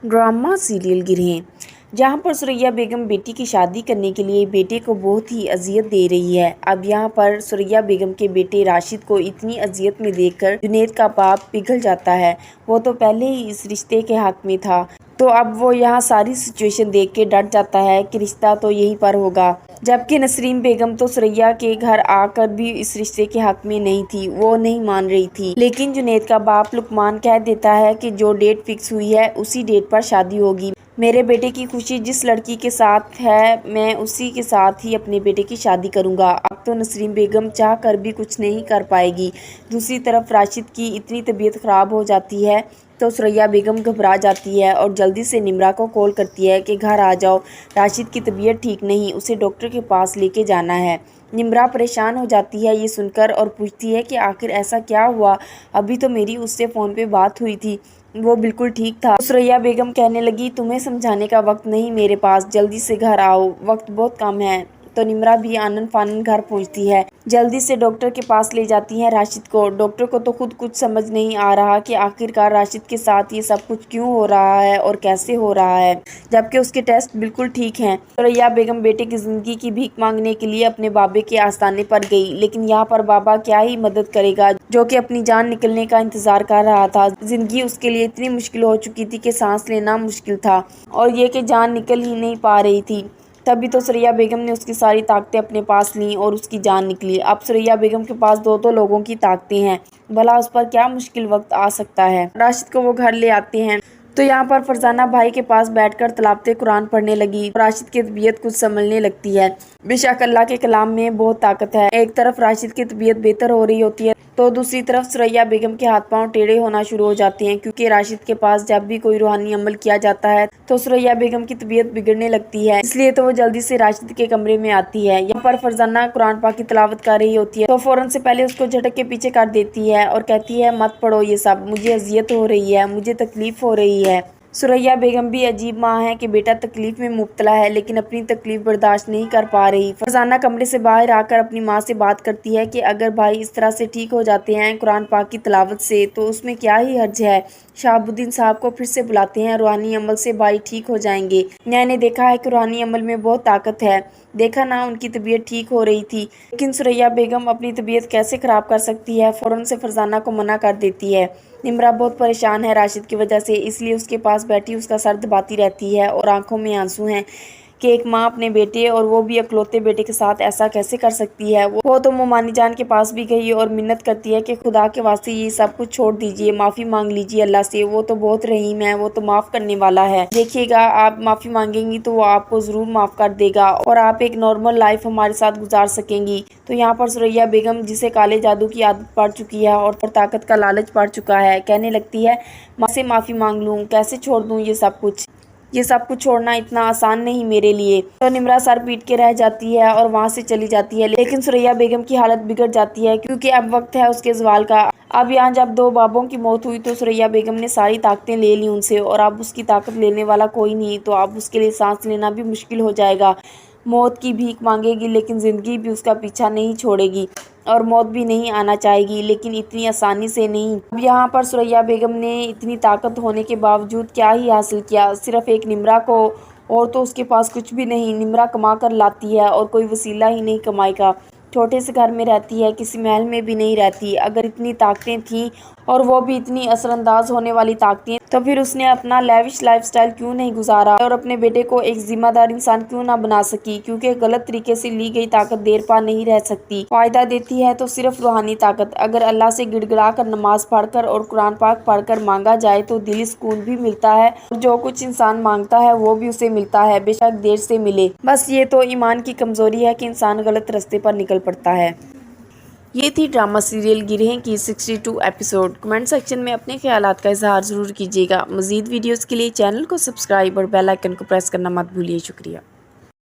Drama serial गिरहें, जहां पर सुरैया बेगम बेटी की शादी करने के लिए बेटे को बहुत ही अजियत दे रही है। अब यहां पर सुरैया बेगम के बेटे राशिद को इतनी अजियत में देखकर जुनैद का बाप पिघल जाता है। वो तो पहले ही इस रिश्ते के हक में था, तो अब वो यहाँ सारी सिचुएशन देख के डर जाता है कि रिश्ता तो यहीं पर होगा। जबकि नसरीन बेगम तो सुरैया के घर आकर भी इस रिश्ते के हक में नहीं थी, वो नहीं मान रही थी। लेकिन जुनैद का बाप लुकमान कह देता है कि जो डेट फिक्स हुई है उसी डेट पर शादी होगी। मेरे बेटे की खुशी जिस लड़की के साथ है, मैं उसी के साथ ही अपने बेटे की शादी करूंगा। अब तो नसरीन बेगम चाह कर भी कुछ नहीं कर पाएगी। दूसरी तरफ राशिद की इतनी तबीयत ख़राब हो जाती है तो सुरैया बेगम घबरा जाती है और जल्दी से निम्रा को कॉल करती है कि घर आ जाओ, राशिद की तबीयत ठीक नहीं, उसे डॉक्टर के पास लेके जाना है। निम्रा परेशान हो जाती है ये सुनकर और पूछती है कि आखिर ऐसा क्या हुआ, अभी तो मेरी उससे फ़ोन पे बात हुई थी, वो बिल्कुल ठीक था। सुरैया बेगम कहने लगी, तुम्हें समझाने का वक्त नहीं मेरे पास, जल्दी से घर आओ, वक्त बहुत कम है। तो निम्रा भी आनन फानन घर पहुंचती है, जल्दी से डॉक्टर के पास ले जाती है राशिद को। डॉक्टर को तो खुद कुछ समझ नहीं आ रहा कि आखिरकार राशिद के साथ ये सब कुछ क्यों हो रहा है और कैसे हो रहा है, जबकि उसके टेस्ट बिल्कुल ठीक हैं। सुरैया बेगम बेटे की ज़िंदगी की भीख मांगने के लिए अपने बाबे के आस्थाने पर गई, लेकिन यहाँ पर बाबा क्या ही मदद करेगा, जो कि अपनी जान निकलने का इंतजार कर रहा था। जिंदगी उसके लिए इतनी मुश्किल हो चुकी थी कि सांस लेना मुश्किल था और ये कि जान निकल ही नहीं पा रही थी। तभी तो सुरैया बेगम ने उसकी सारी ताकतें अपने पास लीं और उसकी जान निकली। अब सुरैया बेगम के पास दो लोगों की ताकतें हैं, भला उस पर क्या मुश्किल वक्त आ सकता है। राशिद को वो घर ले आते हैं तो यहाँ पर फरजाना भाई के पास बैठकर तलावते कुरान पढ़ने लगी। राशिद की तबीयत कुछ संभलने लगती है। बेशक अल्लाह के कलाम में बहुत ताकत है। एक तरफ राशिद की तबीयत बेहतर हो रही होती है तो दूसरी तरफ सुरैया बेगम के हाथ पांव टेढ़े होना शुरू हो जाते हैं, क्योंकि राशिद के पास जब भी कोई रूहानी अमल किया जाता है तो सुरैया बेगम की तबीयत बिगड़ने लगती है। इसलिए तो वो जल्दी से राशिद के कमरे में आती है। यहाँ पर फरजाना कुरान पाक की तिलावत कर रही होती है तो फौरन से पहले उसको झटक के पीछे कर देती है और कहती है, मत पढ़ो ये सब, मुझे अजियत हो रही है, मुझे तकलीफ हो रही है। सुरैया बेगम भी अजीब माँ है कि बेटा तकलीफ में मुब्तला है लेकिन अपनी तकलीफ बर्दाश्त नहीं कर पा रही। फरजाना कमरे से बाहर आकर अपनी माँ से बात करती है कि अगर भाई इस तरह से ठीक हो जाते हैं कुरान पाक की तिलावत से तो उसमें क्या ही हर्ज है। शहाबुद्दीन साहब को फिर से बुलाते हैं, रूहानी अमल से भाई ठीक हो जाएंगे। मैंने देखा है कि रूहानी अमल में बहुत ताकत है, देखा ना उनकी तबीयत ठीक हो रही थी। लेकिन सुरैया बेगम अपनी तबीयत कैसे ख़राब कर सकती है, फ़ौरन से फरजाना को मना कर देती है। निम्रा बहुत परेशान है राशिद की वजह से, इसलिए उसके पास बैठी उसका सर दबाती रहती है और आंखों में आंसू हैं कि एक माँ अपने बेटे और वो भी अकलौते बेटे के साथ ऐसा कैसे कर सकती है। वो तो मोमानी जान के पास भी गई और मिन्नत करती है कि खुदा के वास्ते ये सब कुछ छोड़ दीजिए, माफ़ी मांग लीजिए अल्लाह से, वो तो बहुत रहीम है, वो तो माफ़ करने वाला है। देखिएगा आप माफ़ी मांगेंगी तो वो आपको ज़रूर माफ़ कर देगा और आप एक नॉर्मल लाइफ हमारे साथ गुजार सकेंगी। तो यहाँ पर सुरैया बेगम, जिसे काले जादू की आदत पड़ चुकी है और ताकत का लालच पड़ चुका है, कहने लगती है, माँ से माफ़ी मांग लूँ, कैसे छोड़ दूँ ये सब कुछ छोड़ना इतना आसान नहीं मेरे लिए। तो निम्रा सर पीट के रह जाती है और वहाँ से चली जाती है। लेकिन सुरैया बेगम की हालत बिगड़ जाती है क्योंकि अब वक्त है उसके ज़वाल का। अब यहाँ जब दो बाबों की मौत हुई तो सुरैया बेगम ने सारी ताकतें ले ली उनसे और अब उसकी ताकत लेने वाला कोई नहीं, तो अब उसके लिए सांस लेना भी मुश्किल हो जाएगा। मौत की भीख मांगेगी लेकिन ज़िंदगी भी उसका पीछा नहीं छोड़ेगी और मौत भी नहीं आना चाहेगी, लेकिन इतनी आसानी से नहीं। अब यहाँ पर सुरैया बेगम ने इतनी ताकत होने के बावजूद क्या ही हासिल किया, सिर्फ एक निम्रा को, और तो उसके पास कुछ भी नहीं। निम्रा कमा कर लाती है और कोई वसीला ही नहीं कमाई का, छोटे से घर में रहती है, किसी महल में भी नहीं रहती। अगर इतनी ताकतें थीं और वो भी इतनी असरअंदाज होने वाली ताकतें, तो फिर उसने अपना लेविश लाइफस्टाइल क्यों नहीं गुजारा और अपने बेटे को एक जिम्मेदार इंसान क्यों ना बना सकी, क्योंकि गलत तरीके से ली गई ताकत देर पा नहीं रह सकती। फायदा देती है तो सिर्फ रूहानी ताकत। अगर अल्लाह से गिड़गिड़ा कर, नमाज पढ़कर और कुरान पाक पढ़कर मांगा जाए तो दिली सुकून भी मिलता है और जो कुछ इंसान मांगता है वो भी उसे मिलता है, बेशक देर से मिले। बस ये तो ईमान की कमजोरी है कि इंसान गलत रास्ते पर निकल पड़ता है। ये थी ड्रामा सीरियल गिरहें की 62 एपिसोड। कमेंट सेक्शन में अपने ख्यालात का इजहार ज़रूर कीजिएगा। मज़ीद वीडियोज़ के लिए चैनल को सब्सक्राइब और बेल आइकन को प्रेस करना मत भूलिए। शुक्रिया।